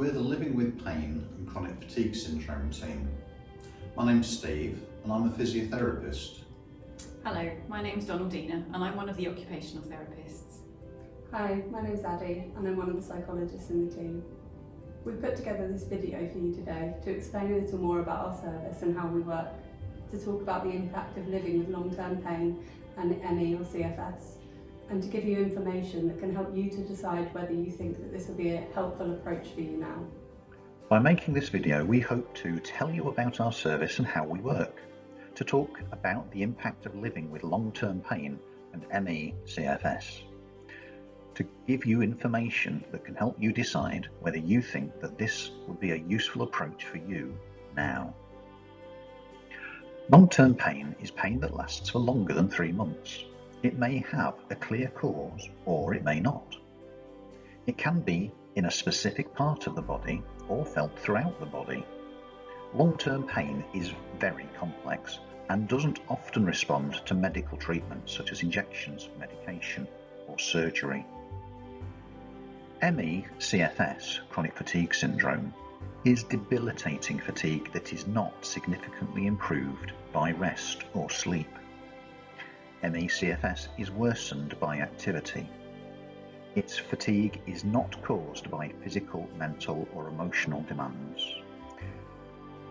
We're the Living with Pain and Chronic Fatigue Syndrome team. My name's Steve and I'm a physiotherapist. Hello, my name's Donaldina and I'm one of the occupational therapists. Hi, my name's Addie and I'm one of the psychologists in the team. We've put together this video for you today to explain a little more about our service and how we work, to talk about the impact of living with long-term pain and ME or CFS, and to give you information that can help you to decide whether you think that this will be a helpful approach for you now. By making this video, we hope to tell you about our service and how we work, to talk about the impact of living with long-term pain and ME CFS, to give you information that can help you decide whether you think that this would be a useful approach for you now. Long-term pain is pain that lasts for longer than 3 months. It may have a clear cause or it may not. It can be in a specific part of the body or felt throughout the body. Long-term pain is very complex and doesn't often respond to medical treatments such as injections, medication or surgery. ME CFS, chronic fatigue syndrome, is debilitating fatigue that is not significantly improved by rest or sleep. ME CFS is worsened by activity. Its fatigue is not caused by physical, mental or emotional demands.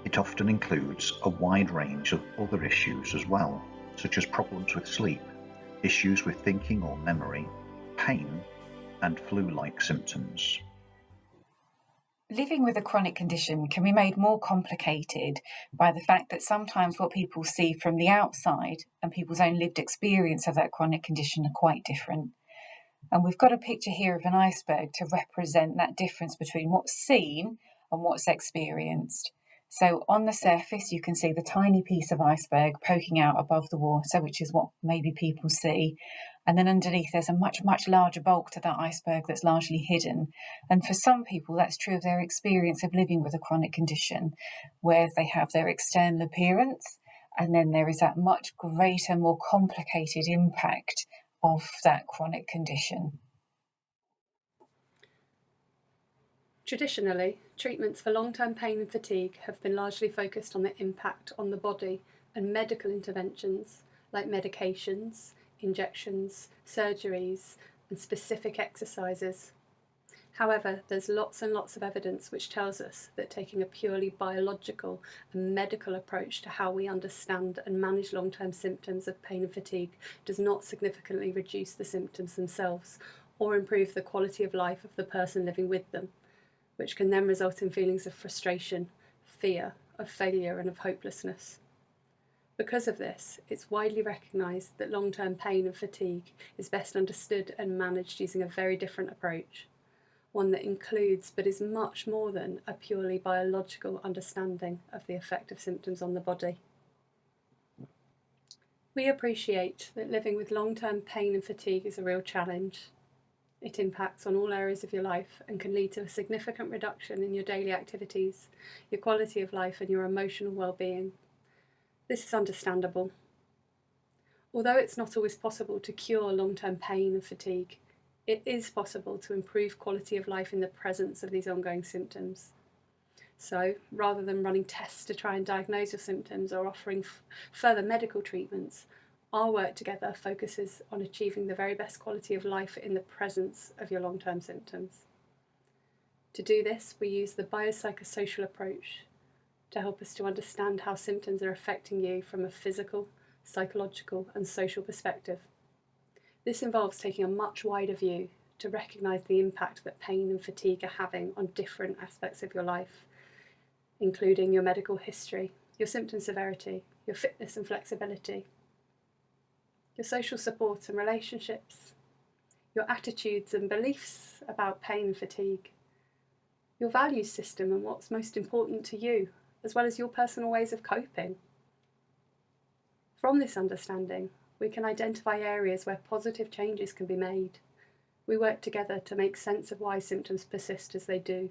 It often includes a wide range of other issues as well, such as problems with sleep, issues with thinking or memory, pain and flu-like symptoms. Living with a chronic condition can be made more complicated by the fact that sometimes what people see from the outside and people's own lived experience of that chronic condition are quite different. And we've got a picture here of an iceberg to represent that difference between what's seen and what's experienced. So on the surface, you can see the tiny piece of iceberg poking out above the water, which is what maybe people see. And then underneath, there's a much, much larger bulk to that iceberg that's largely hidden. And for some people, that's true of their experience of living with a chronic condition, where they have their external appearance, and then there is that much greater, more complicated impact of that chronic condition. Traditionally, treatments for long-term pain and fatigue have been largely focused on the impact on the body and medical interventions like medications, injections, surgeries and specific exercises. However, there's lots and lots of evidence which tells us that taking a purely biological and medical approach to how we understand and manage long-term symptoms of pain and fatigue does not significantly reduce the symptoms themselves or improve the quality of life of the person living with them, which can then result in feelings of frustration, fear, of failure and of hopelessness. Because of this, it's widely recognised that long-term pain and fatigue is best understood and managed using a very different approach, one that includes but is much more than a purely biological understanding of the effect of symptoms on the body. We appreciate that living with long-term pain and fatigue is a real challenge. It impacts on all areas of your life and can lead to a significant reduction in your daily activities, your quality of life and your emotional well-being. This is understandable. Although it's not always possible to cure long-term pain and fatigue, it is possible to improve quality of life in the presence of these ongoing symptoms. So, rather than running tests to try and diagnose your symptoms or offering further medical treatments, our work together focuses on achieving the very best quality of life in the presence of your long-term symptoms. To do this, we use the biopsychosocial approach to help us to understand how symptoms are affecting you from a physical, psychological and social perspective. This involves taking a much wider view to recognise the impact that pain and fatigue are having on different aspects of your life, including your medical history, your symptom severity, your fitness and flexibility, your social support and relationships, your attitudes and beliefs about pain and fatigue, your value system and what's most important to you, as well as your personal ways of coping. From this understanding, we can identify areas where positive changes can be made. We work together to make sense of why symptoms persist as they do,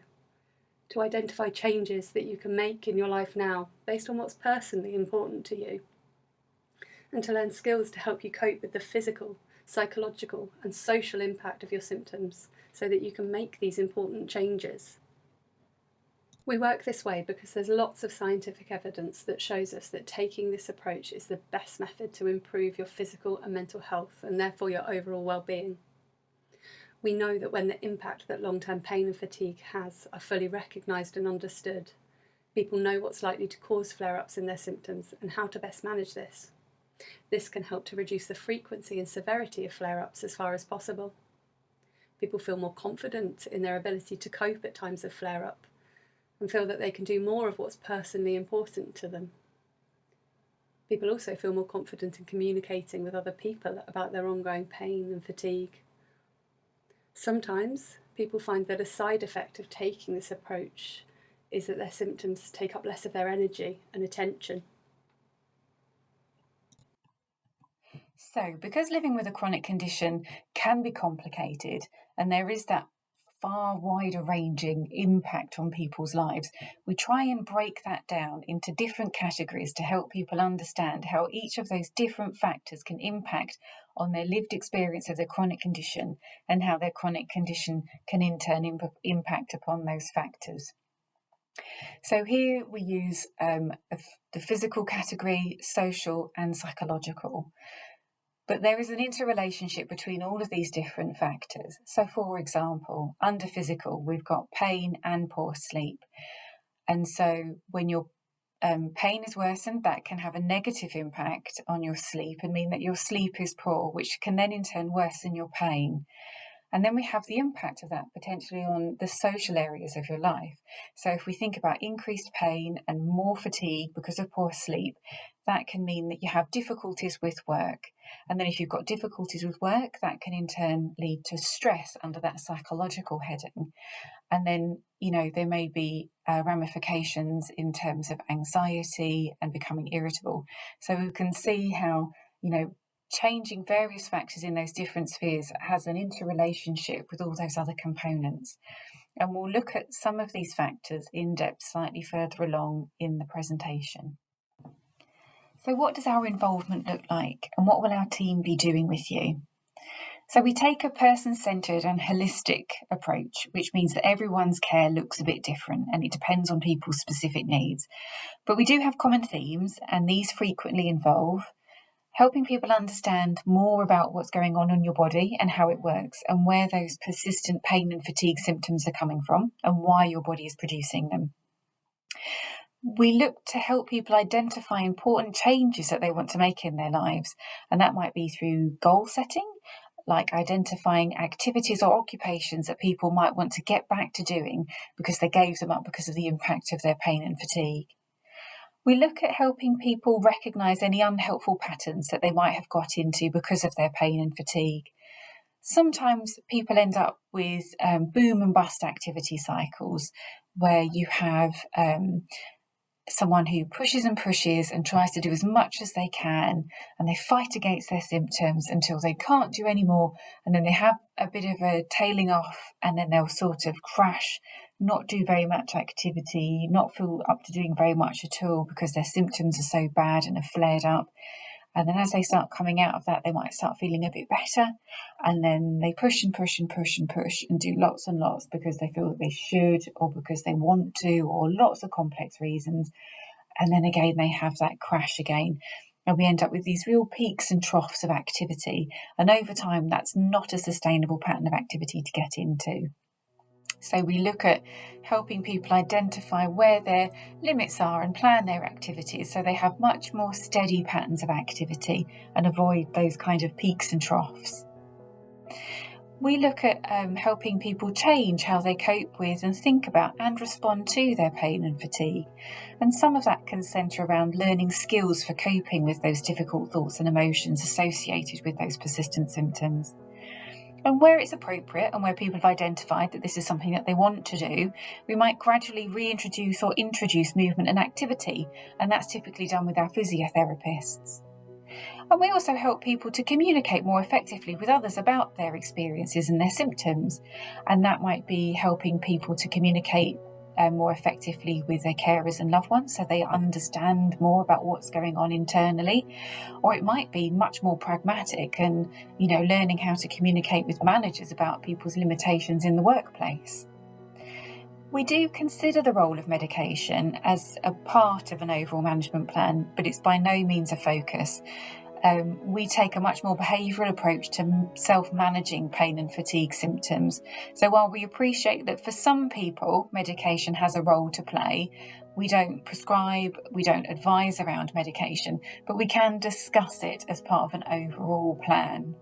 to identify changes that you can make in your life now based on what's personally important to you, and to learn skills to help you cope with the physical, psychological and social impact of your symptoms so that you can make these important changes. We work this way because there's lots of scientific evidence that shows us that taking this approach is the best method to improve your physical and mental health and therefore your overall well-being. We know that when the impact that long-term pain and fatigue has are fully recognised and understood, people know what's likely to cause flare-ups in their symptoms and how to best manage this. This can help to reduce the frequency and severity of flare-ups as far as possible. People feel more confident in their ability to cope at times of flare-up and feel that they can do more of what's personally important to them. People also feel more confident in communicating with other people about their ongoing pain and fatigue. Sometimes people find that a side effect of taking this approach is that their symptoms take up less of their energy and attention. So, because living with a chronic condition can be complicated and there is that far wider ranging impact on people's lives, we try and break that down into different categories to help people understand how each of those different factors can impact on their lived experience of their chronic condition and how their chronic condition can in turn impact upon those factors. So here we use the physical category, social and psychological. But there is an interrelationship between all of these different factors. So, for example, under physical, we've got pain and poor sleep. And so when your pain is worsened, that can have a negative impact on your sleep and mean that your sleep is poor, which can then in turn worsen your pain. And then we have the impact of that potentially on the social areas of your life. So if we think about increased pain and more fatigue because of poor sleep, that can mean that you have difficulties with work. And then if you've got difficulties with work, that can in turn lead to stress under that psychological heading. And then, there may be ramifications in terms of anxiety and becoming irritable. So we can see how, changing various factors in those different spheres has an interrelationship with all those other components. And we'll look at some of these factors in depth slightly further along in the presentation. So what does our involvement look like, and what will our team be doing with you? So we take a person-centred and holistic approach, which means that everyone's care looks a bit different and it depends on people's specific needs. But we do have common themes, and these frequently involve helping people understand more about what's going on in your body and how it works, and where those persistent pain and fatigue symptoms are coming from and why your body is producing them. We look to help people identify important changes that they want to make in their lives, and that might be through goal setting, like identifying activities or occupations that people might want to get back to doing because they gave them up because of the impact of their pain and fatigue. We look at helping people recognise any unhelpful patterns that they might have got into because of their pain and fatigue. Sometimes people end up with boom and bust activity cycles where you have someone who pushes and pushes and tries to do as much as they can, and they fight against their symptoms until they can't do any more, and then they have a bit of a tailing off, and then they'll sort of crash, not do very much activity, not feel up to doing very much at all because their symptoms are so bad and have flared up. And then as they start coming out of that, they might start feeling a bit better, and then they push and push and push and push and do lots and lots because they feel that they should, or because they want to, or lots of complex reasons. And then again, they have that crash again. And we end up with these real peaks and troughs of activity. And over time, that's not a sustainable pattern of activity to get into. So we look at helping people identify where their limits are and plan their activities so they have much more steady patterns of activity and avoid those kind of peaks and troughs. We look at helping people change how they cope with and think about and respond to their pain and fatigue. And some of that can centre around learning skills for coping with those difficult thoughts and emotions associated with those persistent symptoms. And where it's appropriate and where people have identified that this is something that they want to do, we might gradually reintroduce or introduce movement and activity, and that's typically done with our physiotherapists. And we also help people to communicate more effectively with others about their experiences and their symptoms, and that might be helping people to communicate more effectively with their carers and loved ones so they understand more about what's going on internally. Or it might be much more pragmatic and, learning how to communicate with managers about people's limitations in the workplace. We do consider the role of medication as a part of an overall management plan, but it's by no means a focus. We take a much more behavioural approach to self-managing pain and fatigue symptoms. So while we appreciate that for some people medication has a role to play, we don't prescribe, we don't advise around medication, but we can discuss it as part of an overall plan.